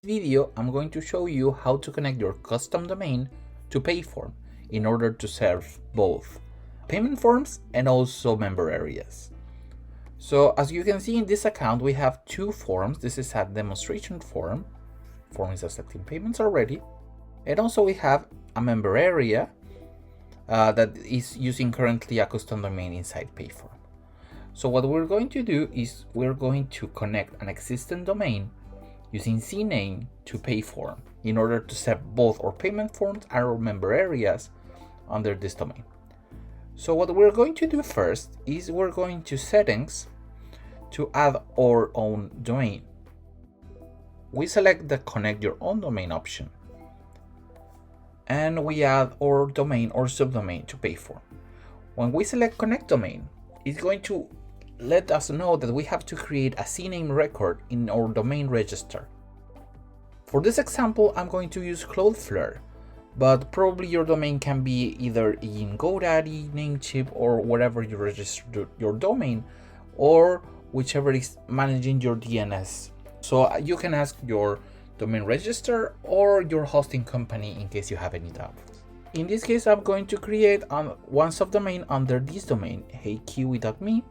Video, I'm going to show you how to connect your custom domain to PayForm in order to serve both payment forms and also member areas. So as you can see in this account, we have two forms. This is a demonstration form. Form is accepting payments already. And also we have a member area that is using currently a custom domain inside PayForm. So what we're going to do is we're going to connect an existing domain using CNAME to PayForm in order to set both our payment forms and our member areas under this domain. So what we're going to do first is we're going to settings to add our own domain. We select the connect your own domain option and we add our domain or subdomain to PayForm. When we select connect domain, it's going to let us know that we have to create a CNAME record in our domain register. For this example, I'm going to use Cloudflare, but probably your domain can be either in GoDaddy, Namecheap, or wherever you register your domain, or whichever is managing your DNS. So you can ask your domain register or your hosting company in case you have any doubts. In this case, I'm going to create one subdomain under this domain, heykiwi.me.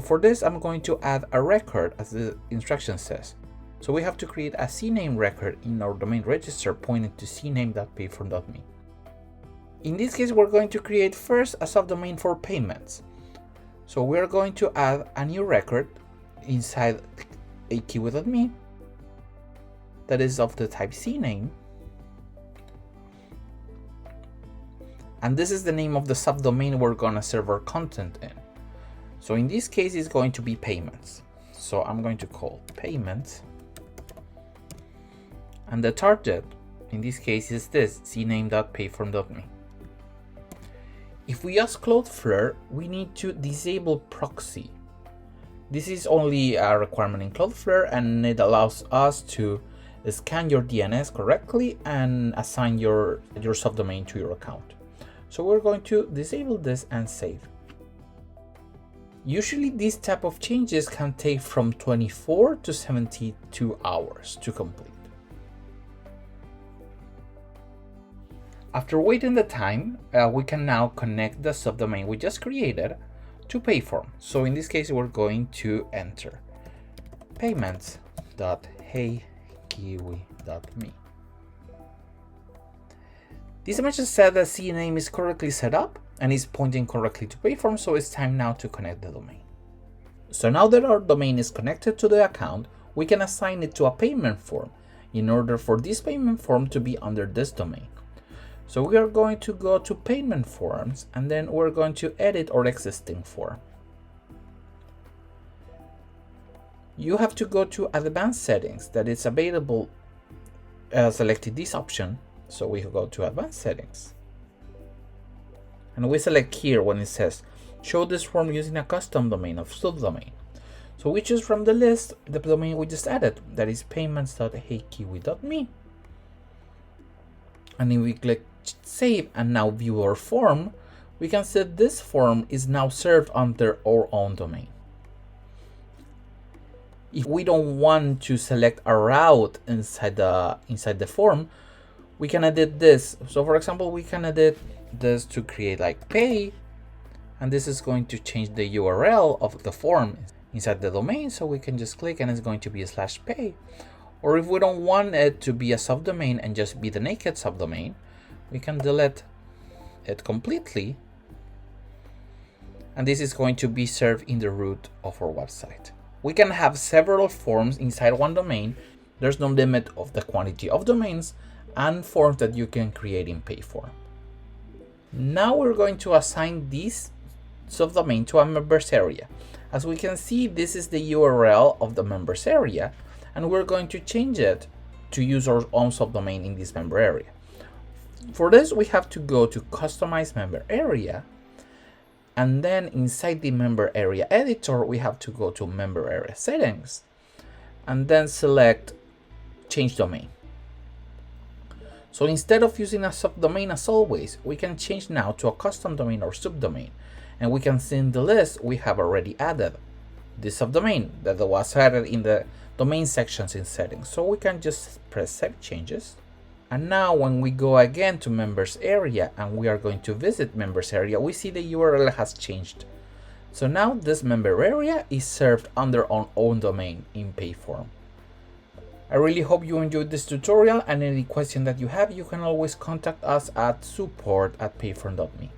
For this, I'm going to add a record as the instruction says. So we have to create a CNAME record in our domain register pointing to cname.payform.me. In this case, we're going to create first a subdomain for payments. So we're going to add a new record inside heykiwi.me that is of the type CNAME. And this is the name of the subdomain we're gonna serve our content in. So in this case, it's going to be payments. So I'm going to call payments. And the target, in this case, is this, cname.payform.me. If we use Cloudflare, we need to disable proxy. This is only a requirement in Cloudflare and it allows us to scan your DNS correctly and assign your subdomain to your account. So we're going to disable this and save. Usually these type of changes can take from 24 to 72 hours to complete. After waiting the time, we can now connect the subdomain we just created to PayForm. So in this case, we're going to enter payments.heykiwi.me. This message said that CNAME is correctly set up and is pointing correctly to PayForm, so it's time now to connect the domain. So now that our domain is connected to the account, we can assign it to a payment form in order for this payment form to be under this domain. So we are going to go to payment forms and then we're going to edit our existing form. You have to go to advanced settings that is available, selected this option. So we go to advanced settings. And we select here when it says show this form using a custom domain of subdomain. So we choose from the list the domain we just added, that is payments.heykiwi.me. And if we click save and now view our form, we can see this form is now served under our own domain. If we don't want to select a route inside the form, we can edit this. So for example, we can edit this to create like pay, and this is going to change the URL of the form inside the domain. So we can just click and it's going to be a /pay. Or if we don't want it to be a subdomain and just be the naked subdomain, we can delete it completely. And this is going to be served in the root of our website. We can have several forms inside one domain. There's no limit of the quantity of domains and forms that you can create in PayForm. Now we're going to assign this subdomain to a members area. As we can see, this is the URL of the members area, and we're going to change it to use our own subdomain in this member area. For this, we have to go to customize member area, and then inside the member area editor, we have to go to member area settings, and then select change domain. So instead of using a subdomain as always, we can change now to a custom domain or subdomain, and we can see in the list we have already added this subdomain that was added in the domain sections in settings. So we can just press save changes. And now when we go again to members area and we are going to visit members area, we see the URL has changed. So now this member area is served under our own domain in PayForm. I really hope you enjoyed this tutorial, and any question that you have, you can always contact us at support@payform.me.